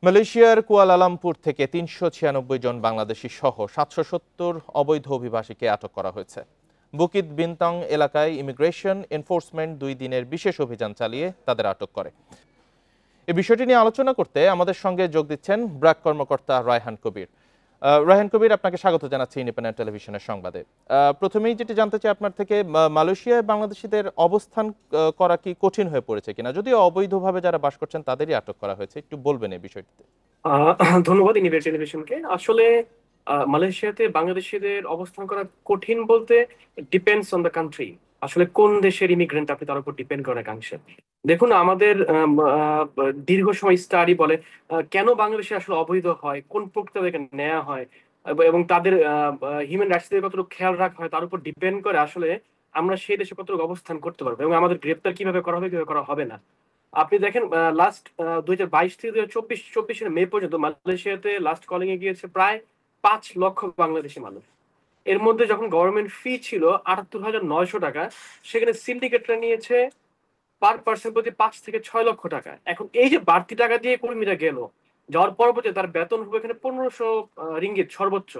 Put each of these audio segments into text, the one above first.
মালয়েশিয়ার কুয়ালালামপুর থেকে ৩৯৬ জন বাংলাদেশি সহ ৭৭০ অবৈধ অভিবাসীকে আটক করা হয়েছে। বুকিত বিনতং এলাকায় ইমিগ্রেশন এনফোর্সমেন্ট ২ দিনের বিশেষ অভিযান চালিয়ে তাদের আটক করে। এই বিষয়টি নিয়ে আলোচনা করতে আমাদের সঙ্গে যোগ দিচ্ছেন ব্র্যাক কর্মকর্তা রায়হান কবির। রায়হান কবির, আপনাকে স্বাগত জানাচ্ছি ইন্ডিপেন্ডেন্ট টেলিভিশনের সংবাদে। প্রথমেই যেটি জানতে চাই আপনার থেকে, মালয়েশিয়ায় বাংলাদেশিদের অবস্থান করা কি কঠিন হয়ে পড়েছে কিনা? যদিও অবৈধভাবে যারা বাস করছেন তাদেরই আটক করা হয়েছে, একটু বলবেন এই বিষয়টিতে। ধন্যবাদ ইন্ডিপেন্ডেন্ট টেলিভিশনকে। আসলে মালয়েশিয়াতে বাংলাদেশিদের অবস্থান করা কঠিন বলতে ডিপেন্ডস অন দ্য কান্ট্রি। আসলে কোন দেশের ইমিগ্রেন্ট আপনি তার উপর ডিপেন্ড করে একাংশে। দেখুন, আমাদের দীর্ঘ সময় স্টাডি বলে কেন বাংলাদেশে আসলে অবৈধ হয়, কোন প্রক্রিয়া তাদেরকে নেওয়া হয় এবং তাদের হিউম্যান রাইটস থেকে কতটুকু খেয়াল রাখা হয় তার উপর ডিপেন্ড করে আসলে আমরা সেই দেশে কতটুকু অবস্থান করতে পারবো এবং আমাদের গ্রেপ্তার কিভাবে করা হবে কিভাবে করা হবে না। আপনি দেখেন, লাস্ট 2022 থেকে 2024 মে পর্যন্ত মালয়েশিয়াতে লাস্ট কলিং এ গিয়েছে প্রায় 5 লক্ষ বাংলাদেশি মানুষ। এর মধ্যে যখন গভর্নমেন্ট ফি ছিল 78,900 টাকা, সেখানে সিন্ডিকেটরা নিয়েছে পার পার্সন প্রতি 5 থেকে 6 লক্ষ টাকা। এখন এই যে বাড়তি টাকা দিয়ে কর্মীরা গেল, যাওয়ার পরবর্তী তার বেতন হবে এখানে 1500 রিঙ্গিত সর্বোচ্চ।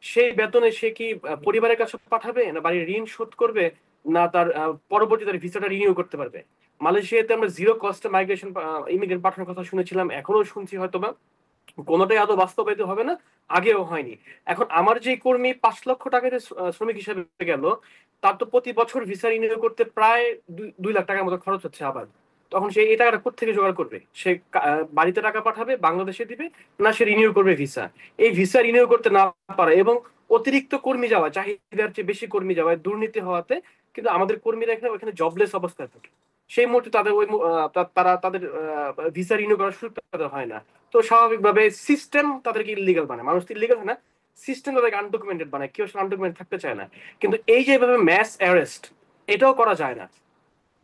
সেই বেতনে সে কি পরিবারের কাছে পাঠাবে, না বাড়ির ঋণ শোধ করবে, না তার পরবর্তী তার ভিসাটা রিনিউ করতে পারবে? মালয়েশিয়াতে আমরা জিরো কস্টে মাইগ্রেশন ইমিগ্রেন্ট পাঠানোর কথা শুনেছিলাম, এখনো শুনছি, হয়তোবা কোনোটাই আদৌ বাস্তবায়িত হবে না, আগেও হয়নি। এখন আমার যে কর্মী 5 লক্ষ টাকাতে শ্রমিক হিসেবে গেল, তার তো প্রতি বছর ভিসা রিনিউ করতে প্রায় 2 লাখ টাকার মতো খরচ হচ্ছে। আবার তখন সে এই টাকাটা কোত্থেকে জোগাড় করবে? সে বাড়িতে টাকা পাঠাবে, বাংলাদেশে দিবে, না সে রিনিউ করবে ভিসা? এই ভিসা রিনিউ করতে না পারে এবং অতিরিক্ত কর্মী যাওয়া, চাহিদার চেয়ে বেশি কর্মী যাওয়ায়, দুর্নীতি হওয়াতে কিন্তু আমাদের কর্মীরা এখানে ওখানে জবলেস অবস্থায় থাকে। সেই মুহূর্তে তাদের তারা তাদের ভিসা রিনিউ করার সুযোগ তাদের হয় না। তো স্বাভাবিকভাবে সিস্টেম তাদেরকে ইলিগাল বানায়। মানুষ তো ইলিগাল হয় না, সিস্টেম তাদেরকে আনডকুমেন্টেড বানায়। কেউ আনডকুমেন্টেড থাকতে চায় না। কিন্তু এই যে এভাবে ম্যাস অ্যারেস্ট, এটাও করা যায় না।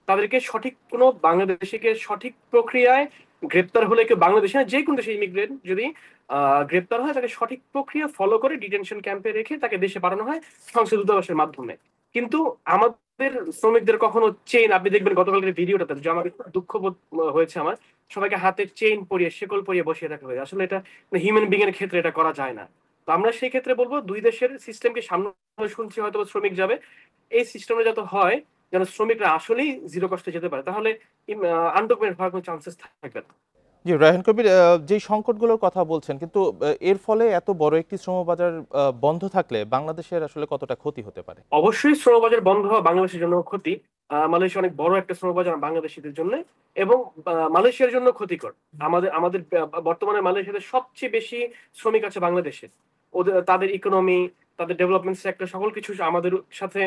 তাদেরকে সঠিক কোনো বাংলাদেশিকে সঠিক প্রক্রিয়ায় গ্রেপ্তার হলে, কেউ বাংলাদেশে না যে কোনো দেশে ইমিগ্রেন্ট যদি গ্রেপ্তার হয়, তাকে সঠিক প্রক্রিয়া ফলো করে ডিটেনশন ক্যাম্পে রেখে তাকে দেশে পাঠানো হয় সংসদ দূতাবাসের মাধ্যমে। কিন্তু আমাদের শ্রমিকদের কখনো চেইন, আপনি দেখবেন গতকালকের ভিডিওটাতে যে আমার খুব দুঃখ বোধ হয়েছে আমার, সবাইকে হাতে চেইন পরিয়ে শিকল পরিয়ে বসিয়ে রাখা হয়েছে। আসলে এটা হিউম্যান বিং এর ক্ষেত্রে এটা করা যায় না। তো আমরা সেই ক্ষেত্রে বলবো, দুই দেশের সিস্টেমকে সামনে শুনছি হয়তো শ্রমিক যাবে, এই সিস্টেমে যত হয় যেন শ্রমিকরা আসলেই জিরো কষ্টে যেতে পারে, তাহলে আনডকুমেন্টেড হওয়ার কোনো চান্সেস থাকবে না। জি, রায়হান কবির, যেই সংকটগুলোর কথা বলছেন, কিন্তু এর ফলে এত বড় একটি শ্রমবাজার বন্ধ থাকলে বাংলাদেশের আসলে কতটা ক্ষতি হতে পারে? অবশ্যই শ্রমবাজার বন্ধ হওয়া বাংলাদেশের জন্য ক্ষতি। মালয়েশিয়া অনেক বড় একটা শ্রমবাজার বাংলাদেশিদের জন্য, এবং মালয়েশিয়ার জন্য ক্ষতিকর। আমাদের আমাদের বর্তমানে মালয়েশিয়াতে সবচেয়ে বেশি শ্রমিক আছে বাংলাদেশে। ওদের তাদের ইকোনমি, তাদের ডেভেলপমেন্ট সেক্টর সকল কিছু আমাদের সাথে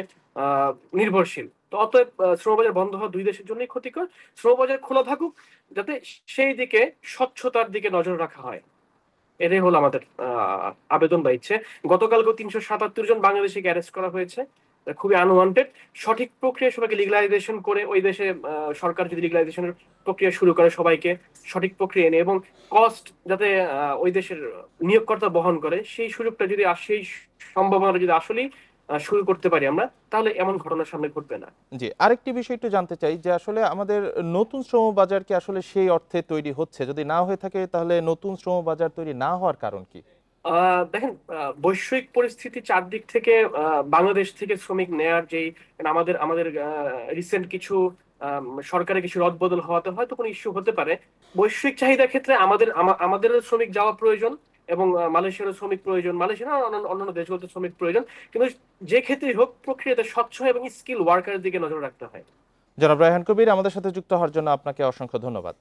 নির্ভরশীল। তো অতএব শ্রমবাজার বন্ধ হওয়া দুই দেশের জন্যই ক্ষতিকর। শ্রমবাজার খোলা থাকুক, যাতে সেই দিকে স্বচ্ছতার দিকে নজর রাখা হয়, এটাই হলো আমাদের আবেদন বা ইচ্ছে। গতকালকেও 377 জন বাংলাদেশিকে অ্যারেস্ট করা হয়েছে, খুবই আনওয়ান্টেড। সঠিক প্রক্রিয়া সবাইকে লিগালাইজেশন করে, ওই দেশে সরকার যদি লিগালাইজেশনের প্রক্রিয়া শুরু করে, সবাইকে সঠিক প্রক্রিয়া এনে এবং কস্ট যাতে ওই দেশের নিয়োগকর্তা বহন করে, সেই সুযোগটা যদি সেই সম্ভাবনা যদি আসলেই শুরু করতে পারি আমরা, তাহলে এমন ঘটনা সামনে ঘটবে না। জি, আরেকটি বিষয় একটু জানতে চাই যে আসলে আমাদের নতুন শ্রমবাজার কি আসলে সেই অর্থে তৈরি হচ্ছে? যদি না হয়ে থাকে তাহলে নতুন শ্রমবাজার তৈরি না হওয়ার কারণ কি? দেখেন, বৈশ্বিক পরিস্থিতি চারদিক থেকে বাংলাদেশ থেকে শ্রমিক নেয়ার যেই, আমাদের আমাদের রিসেন্ট কিছু সরকারের কিছু রদবদল হওয়াতে হয়তো কোনো ইস্যু হতে পারে। বৈশ্বিক চাহিদার ক্ষেত্রে আমাদের শ্রমিক যাওয়া প্রয়োজন এবং মালয়েশিয়ারও শ্রমিক প্রয়োজন, মালয়েশিয়া অন্যান্য দেশগুলোতে শ্রমিক প্রয়োজন। কিন্তু যে ক্ষেত্রেই হোক, প্রক্রিয়াতে স্বচ্ছ এবং স্কিল ওয়ার্কারের দিকে নজর রাখতে হয়। জনাব রায়হান কবির, আমাদের সাথে যুক্ত হওয়ার জন্য আপনাকে অসংখ্য ধন্যবাদ।